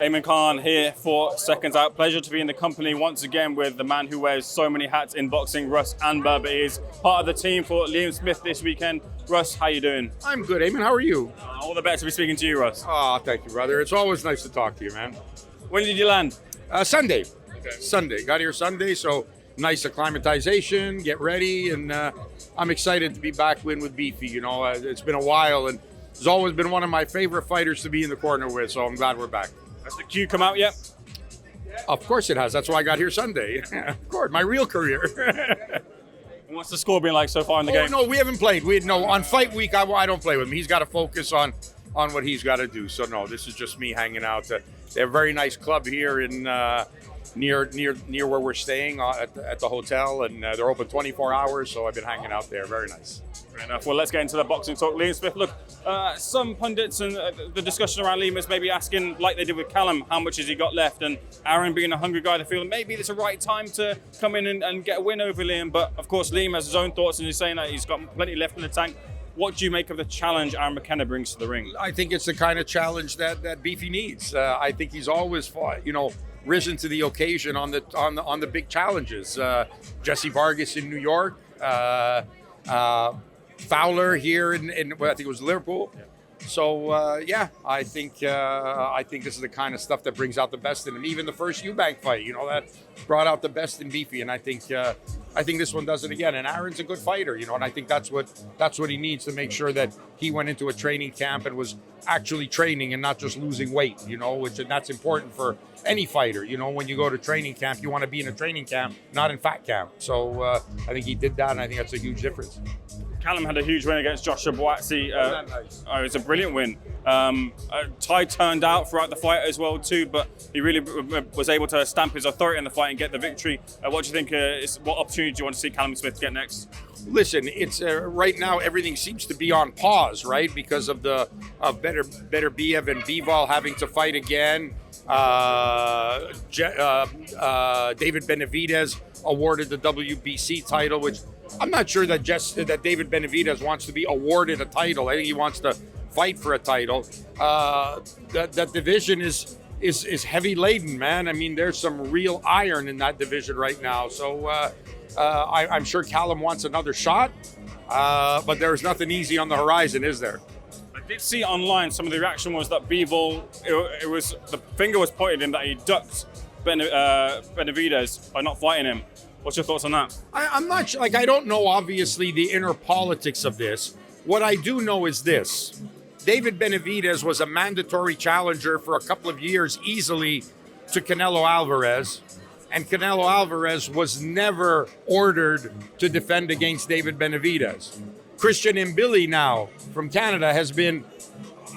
Eamon Khan here for Seconds Out. Pleasure to be in the company once again with the man who wears so many hats in boxing, Russ Anber, but he is part of the team for Liam Smith this weekend. Russ, how you doing? I'm good, Eamon. How are you? All the better to be speaking to you, Russ. Oh, thank you, brother. It's always nice to talk to you, man. When did you land? Sunday. Okay. Sunday. Got here Sunday, so nice acclimatization, get ready, and I'm excited to be back with Beefy. You know, it's been a while, and he's always been one of my favorite fighters to be in the corner with, so I'm glad we're back. Has the cue come out yet? Of course it has. That's why I got here Sunday. Of course, my real career. And what's the score been like so far in the game? No, we haven't played. On fight week, I don't play with him. He's got to focus on what he's got to do. So no, this is just me hanging out. They have a very nice club here in near where we're staying at the hotel, and they're open 24 hours. So I've been hanging out there. Very nice. Fair enough. Well, let's get into the boxing talk. Liam Smith, look, some pundits and the discussion around Liam is maybe asking, like they did with Callum, how much has he got left? And Aaron being a hungry guy, they feel maybe it's the right time to come in and get a win over Liam. But of course, Liam has his own thoughts, and he's saying that he's got plenty left in the tank. What do you make of the challenge Aaron McKenna brings to the ring? I think it's the kind of challenge that Beefy needs. I think he's always fought, risen to the occasion on the big challenges. Jesse Vargas in New York. Fowler here in I think it was Liverpool. Yeah. So I think this is the kind of stuff that brings out the best in him. Even the first Eubank fight, that brought out the best in Beefy, and I think this one does it again. And Aaron's a good fighter, and I think that's what he needs to make sure that he went into a training camp and was actually training and not just losing weight, and that's important for any fighter. When you go to training camp, you want to be in a training camp, not in fat camp. So I think he did that, and I think that's a huge difference. Callum had a huge win against Joshua Boatsi. Nice? It was a brilliant win. Ty turned out throughout the fight as well too, but he really was able to stamp his authority in the fight and get the victory. What do you think? What opportunity do you want to see Callum Smith get next? Listen, it's right now everything seems to be on pause, right? Because of Better Biev and Bivol having to fight again. David Benavidez awarded the WBC title, which I'm not sure that David Benavidez wants to be awarded a title. I think he wants to fight for a title. That division is heavy laden, man. I mean, there's some real iron in that division right now. So I'm sure Callum wants another shot, but there's nothing easy on the horizon, is there? I did see online some of the reaction was that Bivol, it was the finger was pointed in that he ducked Benavidez by not fighting him. What's your thoughts on that? I'm not sure. I don't know, obviously, the inner politics of this. What I do know is this. David Benavidez was a mandatory challenger for a couple of years easily to Canelo Alvarez. And Canelo Alvarez was never ordered to defend against David Benavidez. Christian Mbili now from Canada has been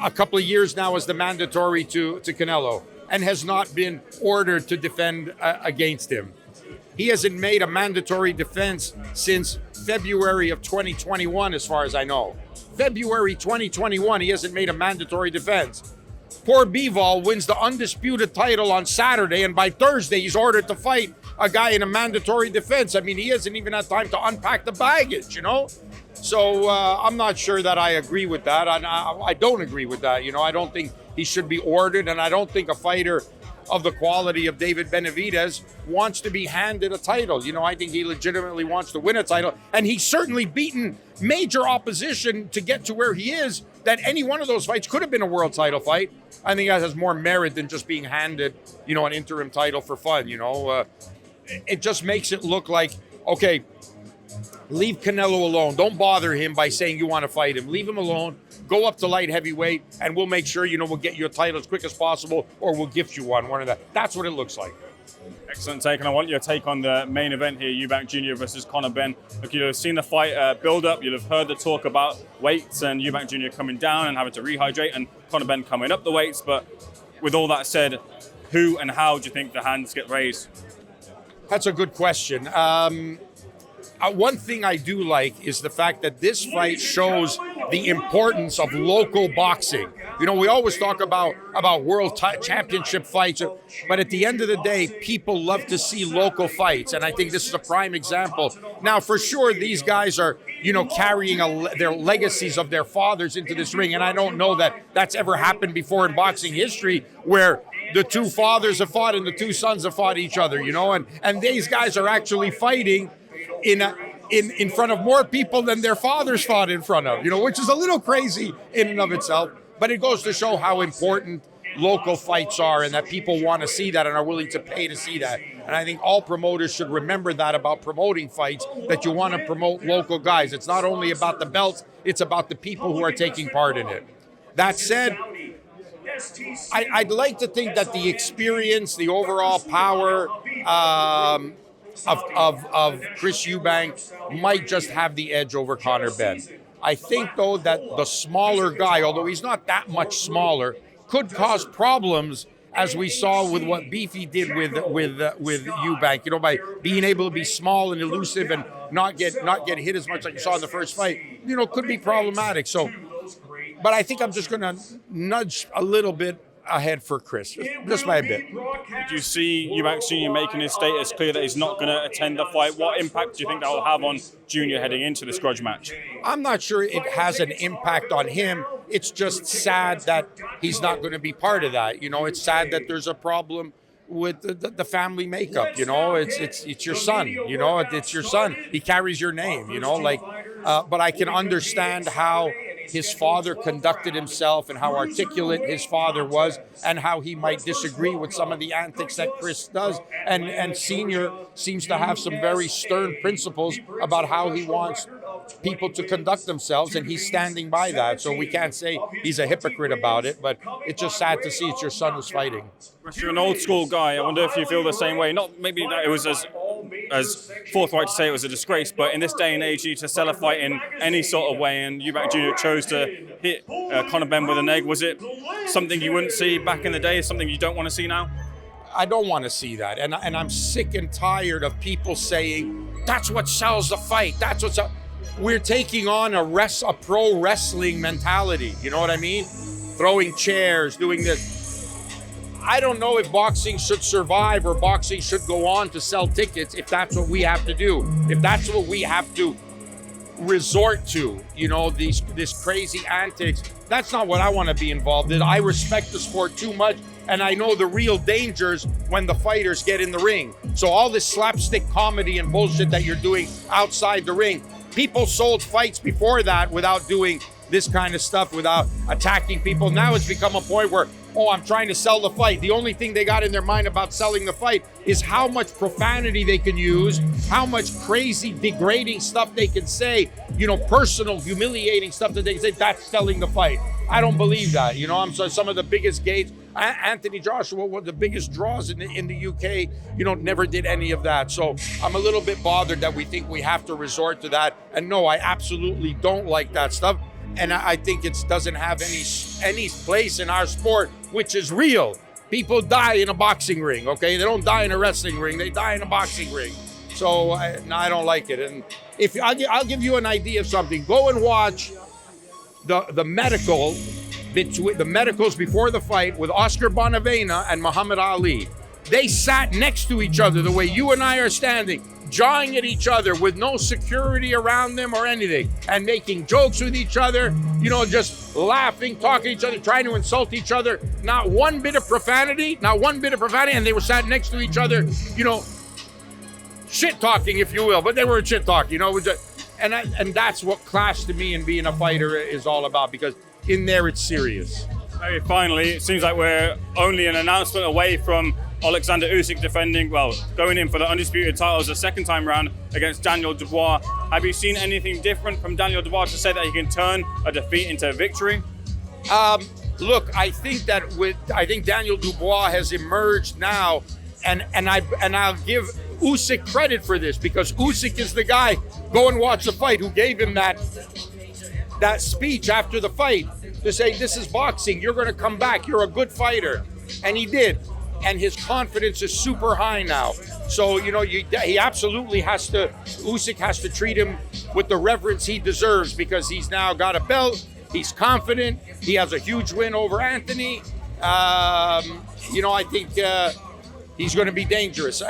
a couple of years now as the mandatory to Canelo and has not been ordered to defend against him. He hasn't made a mandatory defense since February of 2021, as far as I know. February 2021, he hasn't made a mandatory defense. Poor Bivol wins the undisputed title on Saturday, and by Thursday, he's ordered to fight a guy in a mandatory defense. I mean, he hasn't even had time to unpack the baggage, So I'm not sure that I agree with that. I don't agree with that. I don't think he should be ordered, and I don't think a fighter of the quality of David Benavidez wants to be handed a title. I think he legitimately wants to win a title, and he's certainly beaten major opposition to get to where he is, that any one of those fights could have been a world title fight. I think that has more merit than just being handed, an interim title for fun. It just makes it look like, okay, leave Canelo alone. Don't bother him by saying you want to fight him. Leave him alone. Go up to light heavyweight, and we'll make sure, we'll get you a title as quick as possible, or we'll gift you one of that. That's what it looks like. Excellent take, and I want your take on the main event here, Eubank Jr. versus Conor Benn. Look, you'll have seen the fight build up. You'll have heard the talk about weights and Eubank Jr. coming down and having to rehydrate, and Conor Benn coming up the weights. But with all that said, who and how do you think the hands get raised? That's a good question. One thing I do like is the fact that this fight shows the importance of local boxing. We always talk about world championship fights, but at the end of the day, people love to see local fights, and I think this is a prime example. Now, for sure, these guys are, carrying their legacies of their fathers into this ring, and I don't know that that's ever happened before in boxing history, where the two fathers have fought and the two sons have fought each other, you know, and these guys are actually fighting in front of more people than their fathers fought in front of, you know, which is a little crazy in and of itself. But it goes to show how important local fights are, and that people want to see that and are willing to pay to see that. And I think all promoters should remember that about promoting fights, that you want to promote local guys. It's not only about the belts, it's about the people who are taking part in it. That said, I'd like to think that the experience, the overall power of Chris Eubank might just have the edge over Conor Benn. I think, though, that the smaller guy, although he's not that much smaller, could cause problems, as we saw with what Beefy did with Eubank. You know, by being able to be small and elusive and not get hit as much like you saw in the first fight, you know, could be problematic. So, but I think I'm just going to nudge a little bit ahead for Chris, just by a bit. Did you see Eubank Jr. making his status clear that he's not going to attend the fight? What impact do you think that will have on Jr. heading into this grudge match? I'm not sure it has an impact on him. It's just sad that he's not going to be part of that. You know, it's sad that there's a problem with the family makeup. You know, it's your son. You know, it's your son. He carries your name. You know, like, but I can understand how his father conducted himself and how articulate his father was, and how he might disagree with some of the antics that Chris does. And Senior seems to have some very stern principles about how he wants people to conduct themselves, and he's standing by that. So we can't say he's a hypocrite about it, but it's just sad to see it's your son who's fighting. You're an old school guy. I wonder if you feel the same way. Not maybe that it was as forthright to say it was a disgrace, but in this day and age, you need to sell a fight in any sort of way, and Eubank Jr. chose to hit Conor Benn with an egg. Was it something you wouldn't see back in the day, something you don't want to see now? I don't want to see that, and I'm sick and tired of people saying, that's what sells the fight, that's what's up. We're taking on a pro wrestling mentality, you know what I mean? Throwing chairs, doing this. I don't know if boxing should survive or boxing should go on to sell tickets if that's what we have to do. If that's what we have to resort to, you know, this crazy antics. That's not what I want to be involved in. I respect the sport too much, and I know the real dangers when the fighters get in the ring. So all this slapstick comedy and bullshit that you're doing outside the ring, people sold fights before that without doing this kind of stuff, without attacking people. Now it's become a point where, oh, I'm trying to sell the fight. The only thing they got in their mind about selling the fight is how much profanity they can use, how much crazy, degrading stuff they can say, you know, personal, humiliating stuff that they can say, that's selling the fight. I don't believe that. You know, I'm sorry, some of the biggest gates, Anthony Joshua, one of the biggest draws in the UK, you know, never did any of that. So I'm a little bit bothered that we think we have to resort to that. And no, I absolutely don't like that stuff. And I think it doesn't have any place in our sport, which is real. People die in a boxing ring, okay? They don't die in a wrestling ring. They die in a boxing ring. So I don't like it. And if I'll give you an idea of something. Go and watch the medicals before the fight with Oscar Bonavena and Muhammad Ali. They sat next to each other the way you and I are standing, jawing at each other with no security around them or anything, and making jokes with each other, you know, just laughing, talking to each other, trying to insult each other. Not one bit of profanity, and they were sat next to each other, you know, shit talking, if you will, but they weren't shit talking, you know. And that's what class to me and being a fighter is all about, because in there it's serious. Very finally, it seems like we're only an announcement away from Oleksandr Usyk going in for the undisputed titles the second time round against Daniel Dubois. Have you seen anything different from Daniel Dubois to say that he can turn a defeat into a victory? Look, I think Daniel Dubois has emerged now, and I'll give Usyk credit for this, because Usyk is the guy, go and watch the fight, who gave him that speech after the fight to say, this is boxing, you're going to come back, you're a good fighter. And he did. And his confidence is super high now. So, you know, he absolutely Usyk has to treat him with the reverence he deserves, because he's now got a belt, he's confident, he has a huge win over Anthony. You know, I think he's going to be dangerous.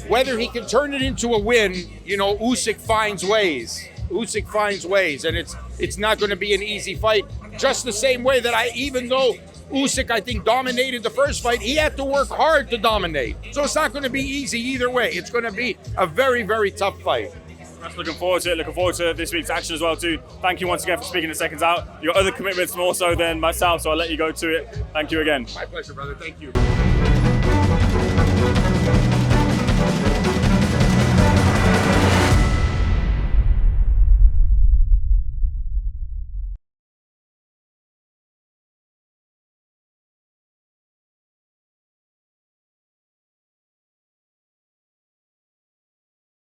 Whether he can turn it into a win, you know, Usyk finds ways. Usyk finds ways, and it's not going to be an easy fight. Just the same way that even though Usyk, I think, dominated the first fight. He had to work hard to dominate. So it's not going to be easy either way. It's going to be a very, very tough fight. That's looking forward to it. Looking forward to this week's action as well too. Thank you once again for speaking to Seconds Out. Your other commitments more so than myself, so I'll let you go to it. Thank you again. My pleasure, brother. Thank you.